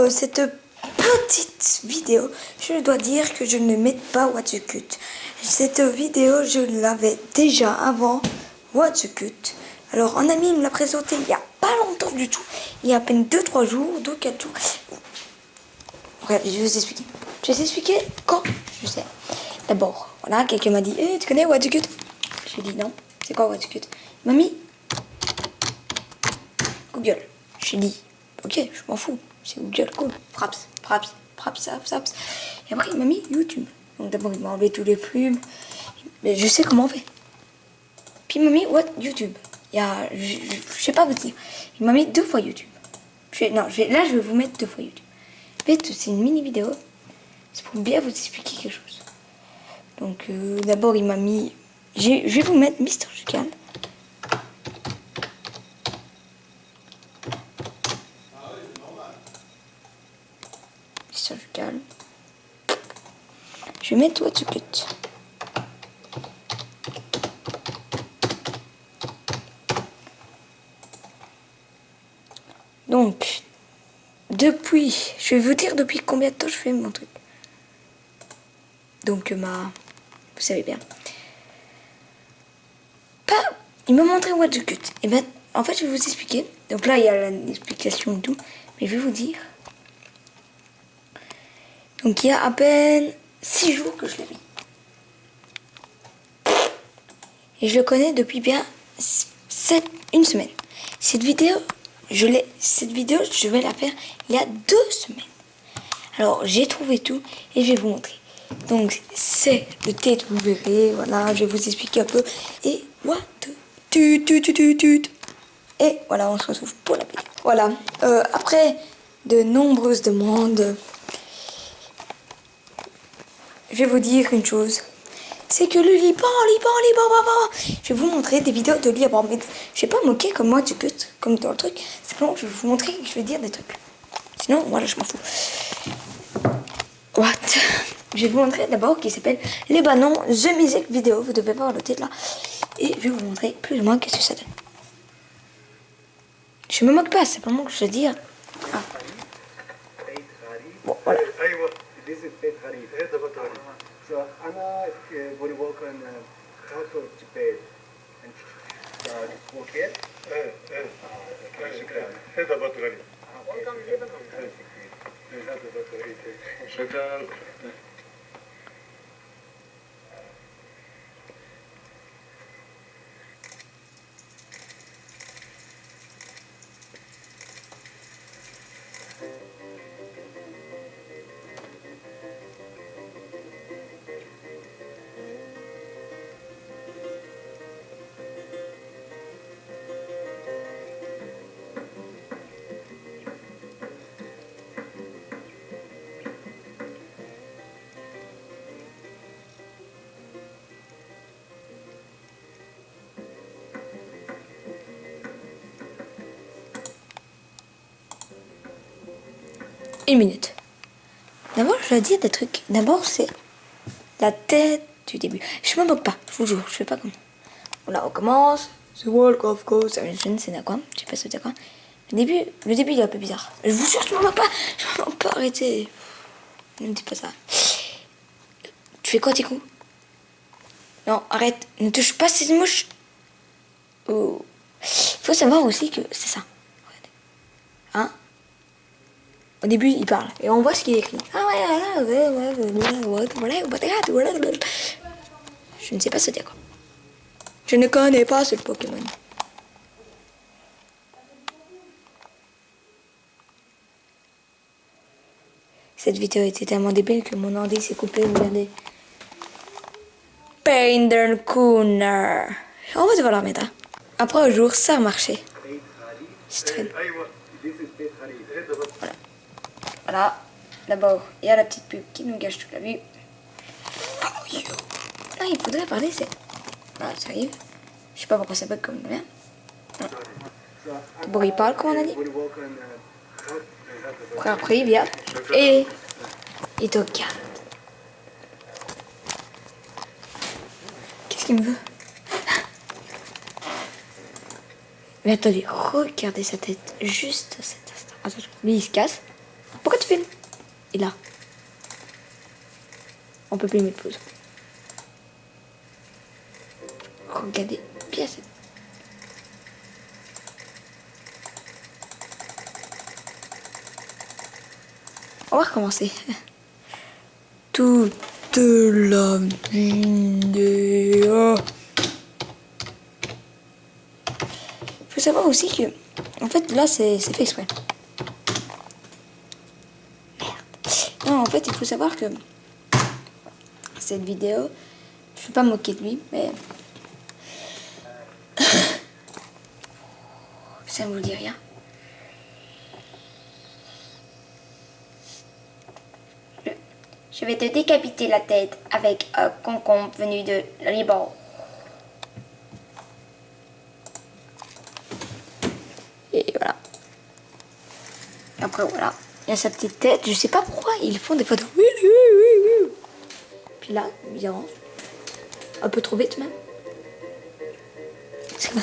cette petite vidéo, je dois dire que je ne mets pas What the Cut. Cette vidéo, je l'avais déjà avant What the Cut. Alors, un ami me l'a présenté il n'y a pas longtemps du tout. Il y a à peine 2-3 jours, 2-4 jours. Regardez, je vais vous expliquer. Je vais vous expliquer quand je sais. D'abord, voilà, quelqu'un m'a dit tu connais What the Cut? J'ai dit non. C'est quoi What the Cut? Il m'a mis Google. J'ai dit ok, je m'en fous. C'est Google, cool. Fraps. Et après, il m'a mis YouTube. Donc d'abord, il m'a enlevé tous les pubs. Mais je sais comment on fait. Puis il m'a mis what YouTube. Je sais pas vous dire. Il m'a mis 2 fois YouTube. Là, je vais vous mettre 2 fois YouTube. En fait, c'est une mini vidéo. C'est pour bien vous expliquer quelque chose. Donc d'abord, il m'a mis... Je vais vous mettre Mister Jucal. Mister Jucal. Je vais mettre What the Cut. Donc, je vais vous dire depuis combien de temps je fais mon truc. Donc, vous savez bien. Il m'a montré What the Cut. Et ben, en fait, je vais vous expliquer. Donc là, il y a l'explication et tout. Mais je vais vous dire. Donc, il y a à peine 6 jours que je l'ai mis. Et je le connais depuis bien une semaine. Cette vidéo, je vais la faire il y a 2 semaines. Alors, j'ai trouvé tout et je vais vous montrer. Donc, c'est le tête, vous verrez. Voilà, je vais vous expliquer un peu. Et what the... Et voilà, on se retrouve pour la vidéo. Voilà, après de nombreuses demandes, je vais vous dire une chose. C'est que le Liban. Je vais vous montrer des vidéos de Liban. Mais je vais pas moquer comme moi, comme dans le truc. Simplement, je vais vous montrer que je vais dire des trucs. Sinon, voilà, je m'en fous. What? Je vais vous montrer d'abord qui s'appelle Libanon The Music Video. Vous devez voir le titre là. Et je vais vous montrer plus ou moins qu'est-ce que ça donne. Je me moque pas, c'est simplement que je veux dire. Ah. Bon, voilà. So أنا بولي ووك أن خاطر جبال أنت سبوكيت شكرا هذا بطريق شكرا Une minute. D'abord, je vais dire des trucs. D'abord, c'est la tête du début. Je me moque pas, je vous jure, je fais pas comme ça. Voilà, on commence. The Walk of Ghosts. Je ne sais pas quoi. Je sais pas ce que c'est quoi. Le début, il est un peu bizarre. Je vous jure, je me moque pas. Je me moque pas, arrêtez. Ne me dis pas ça. Tu fais quoi, tes coups? Non, arrête. Ne touche pas ces mouches. Oh. Faut savoir aussi que c'est ça. Hein? Au début, il parle et on voit ce qu'il écrit. Je ne sais pas ce dire quoi. Je ne connais pas ce Pokémon. Cette vidéo était tellement débile que mon ordi s'est coupé. Regardez. Paindercooner. On va devoir la remettre. Après un jour, ça a marché. C'est très... Voilà. Voilà, d'abord, il y a la petite pub qui nous gâche toute la vue. Ah, il faudrait parler, c'est... Voilà, ça arrive. Je sais pas pourquoi ça bug comme le mien. D'abord, il parle, comme on a dit. Après, il vient. Et il te regarde. Qu'est-ce qu'il me veut? Mais attendez, regardez sa tête. Juste cet instant. Attention, lui, il se casse. Pourquoi tu filmes? Et là. On peut plus mettre pause. Regardez bien ça. On va recommencer. Toute la vidéo. Faut savoir aussi que, en fait, là, c'est fait exprès. Merde. Non, en fait, il faut savoir que cette vidéo, je ne vais pas me moquer de lui, mais ça ne vous dit rien. Je vais te décapiter la tête avec un concombre venu de Liban. Et voilà. Après voilà, il y a sa petite tête. Je sais pas pourquoi ils font des photos. Puis là, bizarrement, un peu trop vite même. C'est quoi?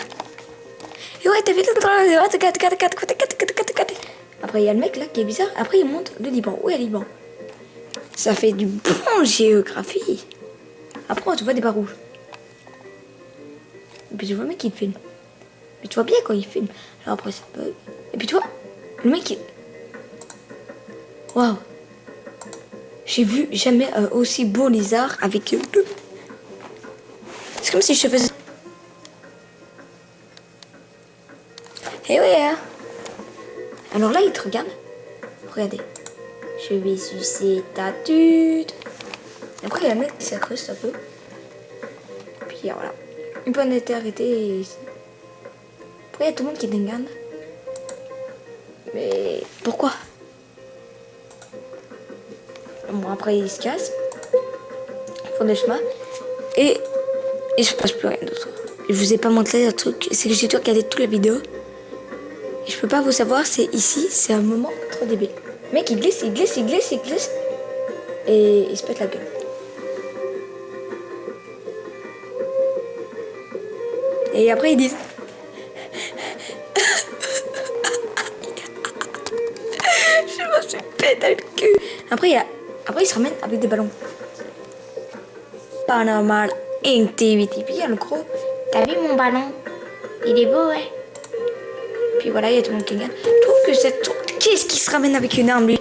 Et ouais, t'as vu. Après il y a le mec là qui est bizarre. Après il monte le Liban. Où est le Liban? Ça fait du bon géographie. Après, on te voit des barres rouges. Et puis tu vois le mec qui filme. Mais tu vois bien quand il filme. Alors après, ça bug. Et puis tu vois, le mec il... Waouh. J'ai vu jamais un aussi beau lézard avec deux. C'est comme si je te faisais... Eh ouais, hein. Alors là, il te regarde. Regardez. Je vais sucer ta tute. Après, il y a le mec qui s'accroche un peu. Puis voilà. Une pointe d'été arrêtée. Après, il y a tout le monde qui dégaine. Mais pourquoi? Bon, après, il se casse. Ils font des chemins. Et il se passe plus rien d'autre. Je vous ai pas montré un truc. C'est que j'ai dû regarder toute la vidéo. Et je peux pas vous savoir, c'est ici, c'est un moment trop débile. Le mec, il glisse, il glisse, il glisse, il glisse. Et il se pète la gueule. Et après, ils disent... Je me suis pété le cul. Après, il se ramène avec des ballons. Pas normal. Activity. Puis il y a le gros. T'as vu mon ballon? Il est beau, ouais. Puis voilà, il y a tout le monde qui gagne. Je trouve que cette truc... Qu'est-ce qui se ramène avec une arme, lui?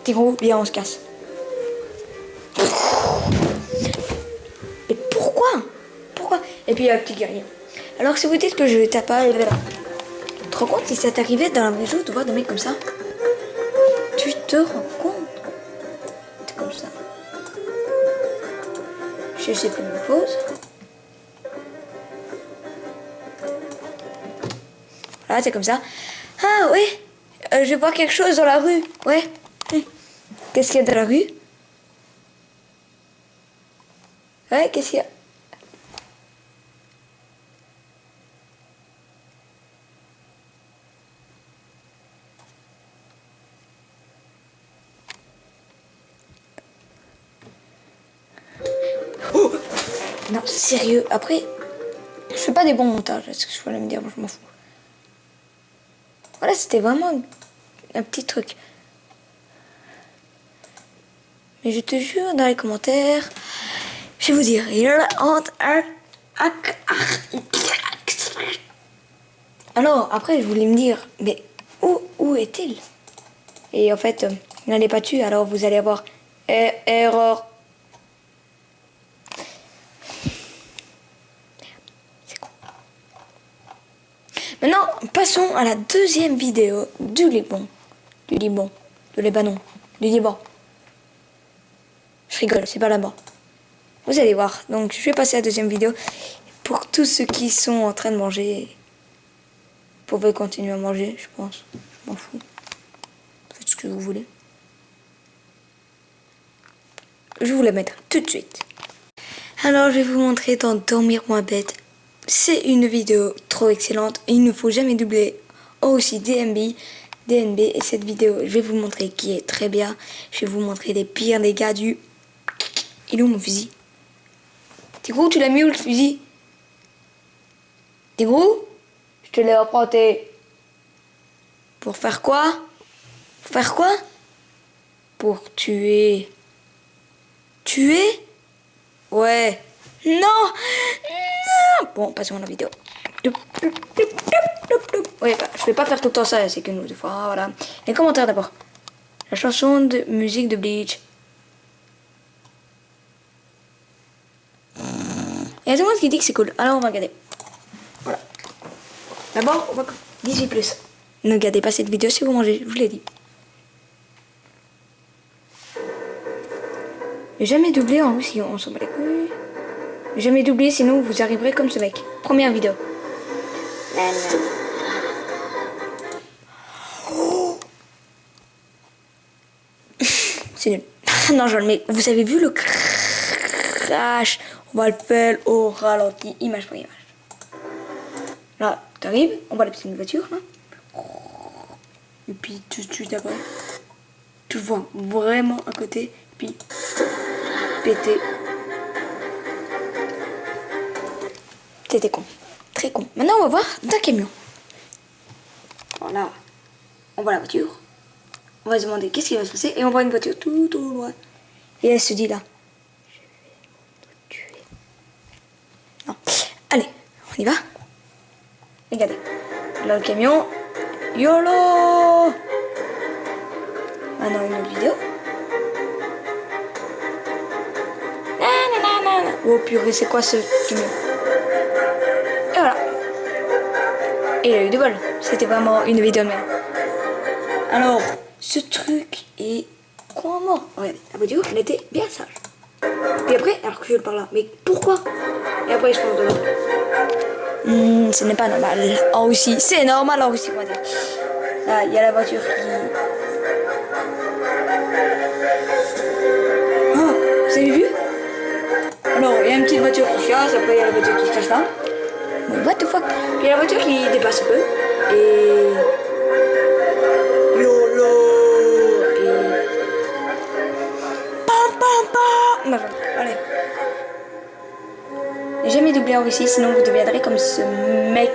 T'es gros, viens, on se casse. Et pourquoi? Pourquoi? Et puis il y a un petit guerrier. Alors si vous dites que je tape pas, tu te rends compte si ça t'arrivait dans la vraie vie de voir des mecs comme ça? Tu te rends compte? C'est comme ça. Je sais plus me pose. Voilà, c'est comme ça. Ah ouais, je vois quelque chose dans la rue. Ouais. Qu'est-ce qu'il y a dans la rue? Ouais, qu'est-ce qu'il y a? Oh non, sérieux. Après, je fais pas des bons montages. Est-ce que je voulais me dire? Moi, je m'en fous. Voilà, c'était vraiment un petit truc. Mais je te jure, dans les commentaires, je vais vous dire. Alors, après, je voulais me dire, mais où est-il? Et en fait, il n'en est pas tué, alors vous allez avoir erreur. C'est con. Maintenant, passons à la deuxième vidéo du Liban. Du Liban. De Libanon. Du Liban. Je rigole, c'est pas là-bas. Vous allez voir. Donc, je vais passer à la deuxième vidéo. Pour tous ceux qui sont en train de manger, vous pouvez continuer à manger, je pense. Je m'en fous. Faites ce que vous voulez. Je vais vous la mettre tout de suite. Alors, je vais vous montrer dans Dormir moins bête. C'est une vidéo trop excellente. Il ne faut jamais doubler. Oh, aussi DNB. Et cette vidéo, je vais vous montrer qui est très bien. Je vais vous montrer les pires dégâts du... Il est où mon fusil? T'es gros, tu l'as mis où le fusil? T'es gros? Je te l'ai emprunté. Pour faire quoi? Pour faire quoi? Pour tuer. Tuer? Ouais. Non! Non! Bon, passons à la vidéo. Oui, bah, je vais pas faire tout le temps ça, c'est qu'une ou deux fois. Voilà. Les commentaires d'abord. La chanson de musique de Bleach. Il y a tout le monde qui dit que c'est cool. Alors on va regarder. Voilà. D'abord, on va 18+. Ne regardez pas cette vidéo si vous mangez, je vous l'ai dit. Jamais doublé en Russie, on s'en bat les couilles. Jamais doublé, sinon vous arriverez comme ce mec. Première vidéo. C'est nul. Non, je le mets. Vous avez vu le crash? On va le faire au ralenti, image par image. Là, t'arrives, on voit la petite voiture, là. Et puis tout de suite après, tu le vois vraiment à côté, puis péter. C'était con, très con. Maintenant, on va voir d'un camion. Voilà, on voit la voiture. On va se demander qu'est-ce qui va se passer et on voit une voiture tout au loin. Et elle se dit là, je vais te tuer. Non, allez, on y va. Regardez, là le camion. YOLO! Maintenant une autre vidéo. Oh purée, c'est quoi ce camion? Et voilà. Et il a eu 2 balles. C'était vraiment une vidéo de merde. Alors, ce truc est quoi mort? Regardez, la voiture, elle était bien sage. Puis après, elle recule par là. Mais pourquoi? Et après, je prends de l'autre. Ce n'est pas normal. En Russie, c'est normal en Russie, on va dire. Là, il y a la voiture qui... Oh, vous avez vu? Alors, il y a une petite voiture qui chasse, après il y a la voiture qui se cache là. Mais what the fuck? Il y a la voiture qui dépasse un peu. Et... YOLO! Et... Pam pam pam! Non, allez. Ne jamais doubler en Russie, sinon vous deviendrez comme ce mec.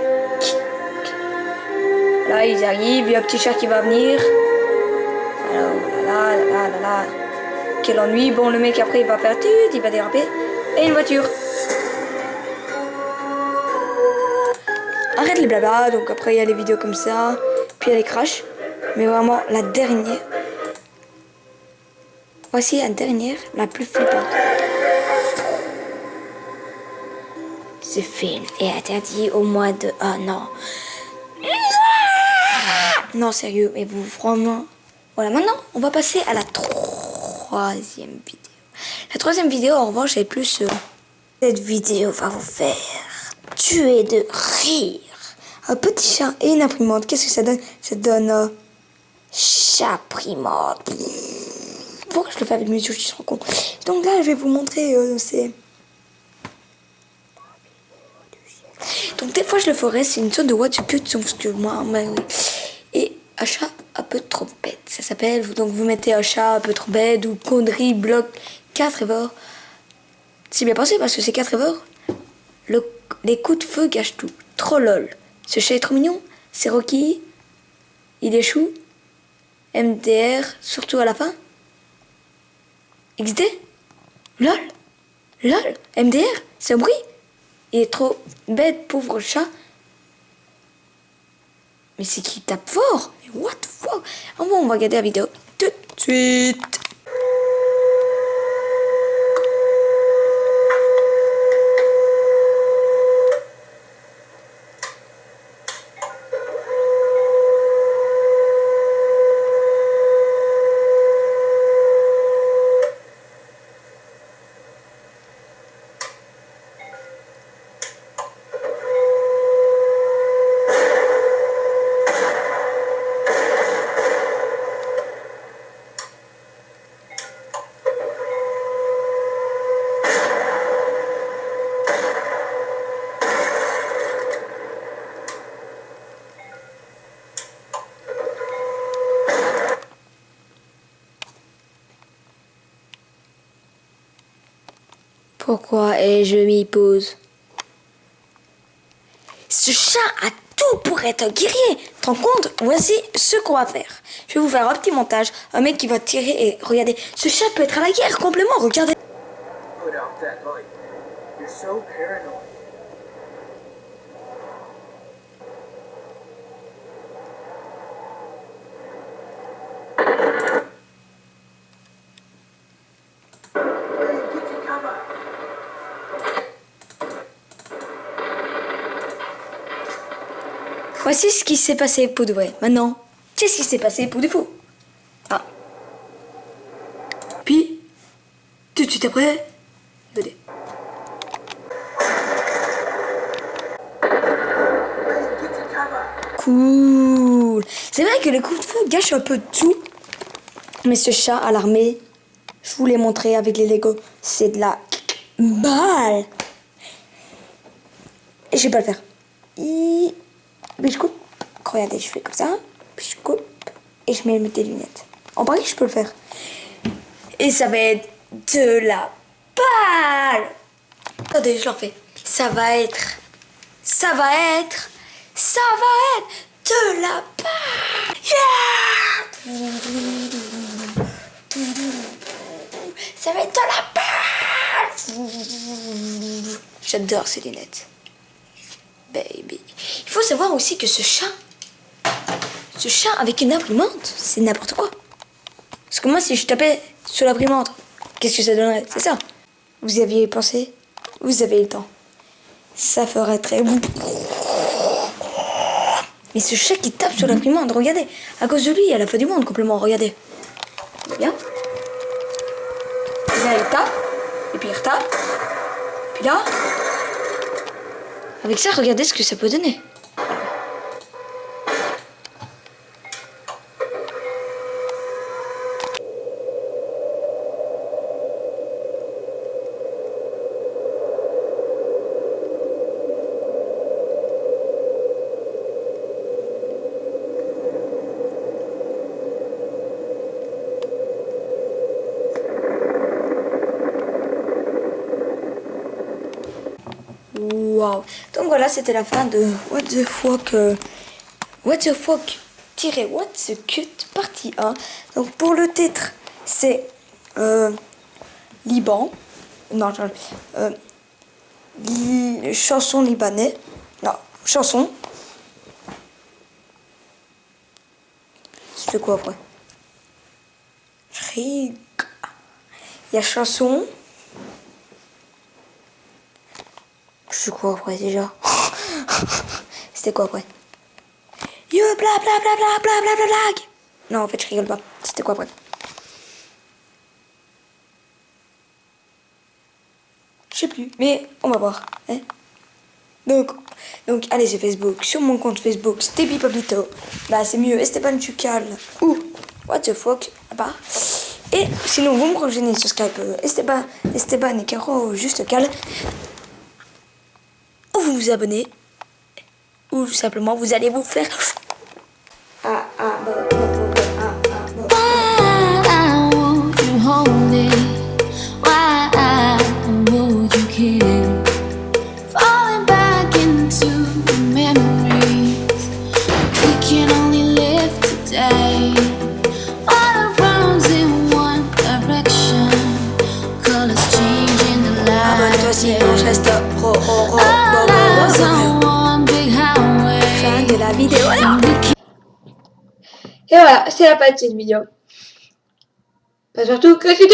Là, ils arrivent, il y a un petit chat qui va venir. Alors, là. Quel ennui. Bon, le mec, après, il va faire tut, il va déraper. Et une voiture. Arrête les blabla. Donc, après, il y a les vidéos comme ça. Puis, il y a les crashs. Mais vraiment, la dernière. Voici la dernière, la plus flippante. Ce film est interdit au moins de... Oh non. Non, sérieux, mais vous, vraiment... Voilà, maintenant, on va passer à la 3e vidéo. La 3e vidéo, en revanche, est plus... Cette vidéo va vous faire tuer de rire. Un petit chat et une imprimante. Qu'est-ce que ça donne? Ça donne... Chaprimante. Pourquoi je le fais avec mes yeux qui sont cons? Donc là, je vais vous montrer... Donc des fois je le ferai, c'est une sorte de what you could, sauf que moi, oui. Et un chat un peu trop bête, ça s'appelle, donc vous mettez un chat un peu trop bête, ou connerie, bloc, 4 Trevor. C'est bien pensé parce que c'est 4 Trevor, les coups de feu gâchent tout, trop lol. Ce chat est trop mignon, c'est Rocky, il échoue, MDR, surtout à la fin. XD, lol, MDR, c'est un bruit. Il est trop bête, pauvre chat. Mais c'est qui tape fort? Mais what the fuck? Ah bon, on va regarder la vidéo tout de suite. Pourquoi ai-je mis pause? Ce chat a tout pour être guerrier. T'en compte? Voici ce qu'on va faire. Je vais vous faire un petit montage. Un mec qui va tirer et regardez. Ce chat peut être à la guerre complètement. Regardez. Put out that light. You're so paranoid. Hey, get to cover. Voici ce qui s'est passé pour de vrai. Maintenant, qu'est-ce qui s'est passé pour de faux? Ah. Puis, tout de suite après, regardez. Hey, get to cover. Cool. C'est vrai que les coups de feu gâchent un peu de tout. Mais ce chat à l'armée, je vous l'ai montré avec les Lego, c'est de la balle. Et je vais pas le faire. Puis je coupe. Regardez, je fais comme ça. Puis je coupe. Et je mets des lunettes. En vrai, je peux le faire. Et ça va être de la balle. Attendez, je l'en fais. Ça va être de la balle. Yeah! Ça va être de la balle. J'adore ces lunettes. Baby. Il faut savoir aussi que ce chat avec une imprimante, c'est n'importe quoi. Parce que moi, si je tapais sur l'imprimante, qu'est-ce que ça donnerait? C'est ça. Vous y aviez pensé? Vous avez le temps. Ça ferait très... Mais ce chat qui tape sur l'imprimante, regardez. À cause de lui, elle a fait du monde complètement, regardez. Bien. Et là, il tape. Et puis il retape. Et puis là... Avec ça, regardez ce que ça peut donner. Wow. Donc voilà, c'était la fin de What the fuck What the cut partie 1. Donc pour le titre, c'est Liban. Non, chanson libanais. Non, chanson. C'est quoi après? Il y a chanson. C'est quoi après déjà? C'était quoi après? Yo bla bla bla bla bla bla bla bla. Non, en fait je rigole pas. C'était quoi après? Je sais plus, mais on va voir. Hein, donc allez sur Facebook, sur mon compte Facebook, Stevie Pablito. Là c'est mieux, Esteban Chucal ou What the fuck là-bas. Et sinon vous me rejoignez sur Skype, Esteban et Caro, juste Cal. Ou vous vous abonnez, ou simplement vous allez vous faire... Why won't you hold it? Why would you care? Falling back into the memories. We can only live today. All runs in one direction. Colors changing the light. Abonne-toi sinon je reste On big highway. fin de la vidéo. Et voilà, c'est la fin de cette vidéo. Pas surtout que c'était